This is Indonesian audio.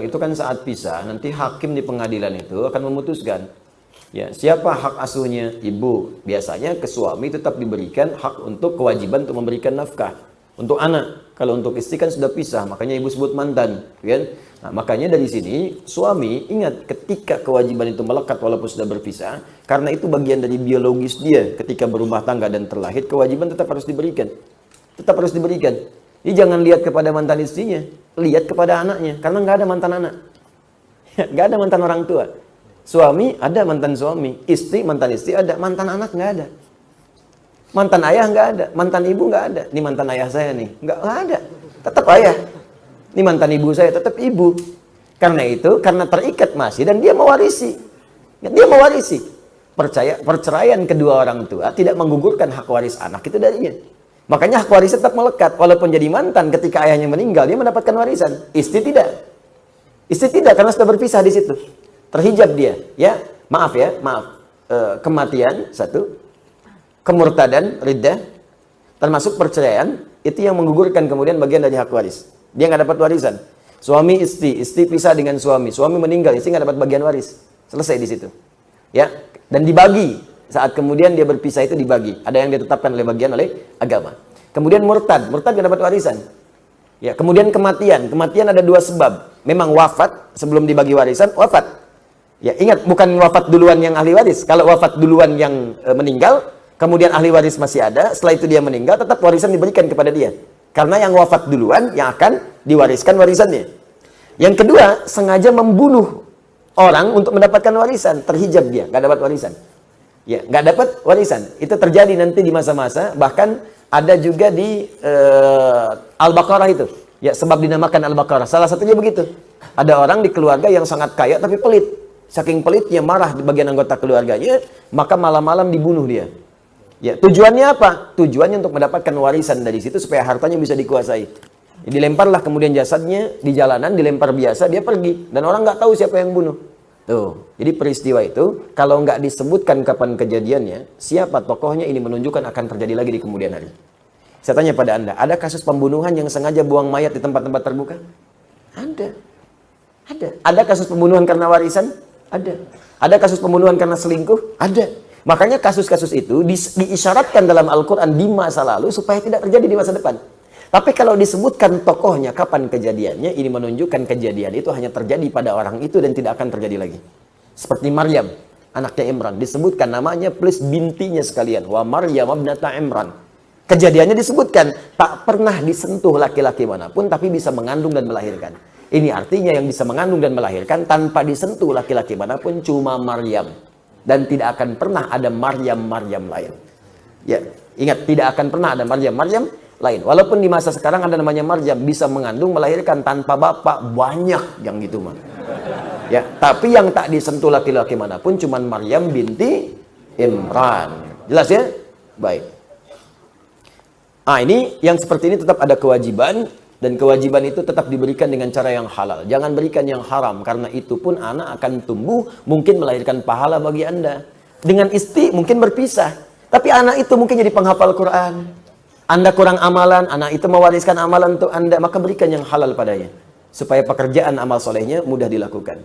itu kan saat pisah, nanti hakim di pengadilan itu akan memutuskan. Ya, siapa hak asuhnya? Ibu. Biasanya ke suami tetap diberikan hak untuk kewajiban untuk memberikan nafkah untuk anak. Kalau untuk istri kan sudah pisah, makanya ibu sebut mantan, kan? Nah, makanya dari sini suami ingat ketika kewajiban itu melekat walaupun sudah berpisah, karena itu bagian dari biologis dia ketika berumah tangga dan terlahir, kewajiban tetap harus diberikan. Tetap harus diberikan. Jadi jangan lihat kepada mantan istrinya, lihat kepada anaknya, karena nggak ada mantan anak. Nggak ada mantan orang tua. Suami ada mantan suami, istri mantan istri ada, mantan anak nggak ada. Mantan ayah nggak ada, mantan ibu nggak ada. Ini mantan ayah saya nih, nggak ada. Tetap ayah. Ini mantan ibu saya, tetap ibu. Karena itu, karena terikat masih dan dia mewarisi. Dia mewarisi. Perceraian kedua orang tua tidak menggugurkan hak waris anak itu darinya. Makanya hak waris tetap melekat. Walaupun jadi mantan ketika ayahnya meninggal, dia mendapatkan warisan. Istri tidak. Istri tidak, karena sudah berpisah di situ. Terhijab dia, ya, maaf, kematian satu, kemurtadan, riddah, termasuk perceraian, itu yang menggugurkan kemudian bagian dari hak waris. Dia nggak dapat warisan. Suami istri pisah dengan suami meninggal, istri nggak dapat bagian waris. Selesai di situ, ya. Dan dibagi saat kemudian dia berpisah itu dibagi. Ada yang ditetapkan oleh agama. Kemudian murtad nggak dapat warisan. Ya, kemudian kematian ada dua sebab. Memang wafat sebelum dibagi warisan, wafat. Ya, ingat, bukan wafat duluan yang ahli waris. Kalau wafat duluan yang meninggal, kemudian ahli waris masih ada, setelah itu dia meninggal, tetap warisan diberikan kepada dia. Karena yang wafat duluan yang akan diwariskan warisannya. Yang kedua, sengaja membunuh orang untuk mendapatkan warisan, terhijab dia, nggak dapat warisan. Ya, nggak dapat warisan. Itu terjadi nanti di masa-masa, bahkan ada juga di Al-Baqarah itu. Ya, sebab dinamakan Al-Baqarah. Salah satunya begitu. Ada orang di keluarga yang sangat kaya tapi pelit. Saking pelitnya, marah di bagian anggota keluarganya, maka malam-malam dibunuh dia. Ya, tujuannya apa? Tujuannya untuk mendapatkan warisan dari situ supaya hartanya bisa dikuasai. Dilemparlah kemudian jasadnya di jalanan, dilempar biasa, dia pergi dan orang nggak tahu siapa yang bunuh. Tuh, jadi peristiwa itu kalau nggak disebutkan kapan kejadiannya, siapa tokohnya, ini menunjukkan akan terjadi lagi di kemudian hari. Saya tanya pada Anda, ada kasus pembunuhan yang sengaja buang mayat di tempat-tempat terbuka? Ada. Ada kasus pembunuhan karena warisan? Ada. Ada kasus pembunuhan karena selingkuh? Ada. Makanya kasus-kasus itu diisyaratkan dalam Al-Quran di masa lalu supaya tidak terjadi di masa depan. Tapi kalau disebutkan tokohnya, kapan kejadiannya, ini menunjukkan kejadian itu hanya terjadi pada orang itu dan tidak akan terjadi lagi. Seperti Maryam, anaknya Imran. Disebutkan namanya plus bintinya sekalian. Wa Maryam ibnata Imran. Kejadiannya disebutkan, tak pernah disentuh laki-laki manapun, tapi bisa mengandung dan melahirkan. Ini artinya yang bisa mengandung dan melahirkan tanpa disentuh laki-laki manapun cuma Maryam. Dan tidak akan pernah ada Maryam lain. Ya, ingat, tidak akan pernah ada Maryam lain. Walaupun di masa sekarang ada namanya Maryam, bisa mengandung, melahirkan tanpa bapak, banyak yang gitu mah. Ya, tapi yang tak disentuh laki-laki manapun cuma Maryam binti Imran. Jelas ya? Baik. Ini yang seperti ini tetap ada kewajiban. Dan kewajiban itu tetap diberikan dengan cara yang halal. Jangan berikan yang haram. Karena itu pun anak akan tumbuh, mungkin melahirkan pahala bagi Anda. Dengan istri mungkin berpisah. Tapi anak itu mungkin jadi penghafal Quran. Anda kurang amalan, anak itu mewariskan amalan untuk Anda. Maka berikan yang halal padanya. Supaya pekerjaan amal solehnya mudah dilakukan.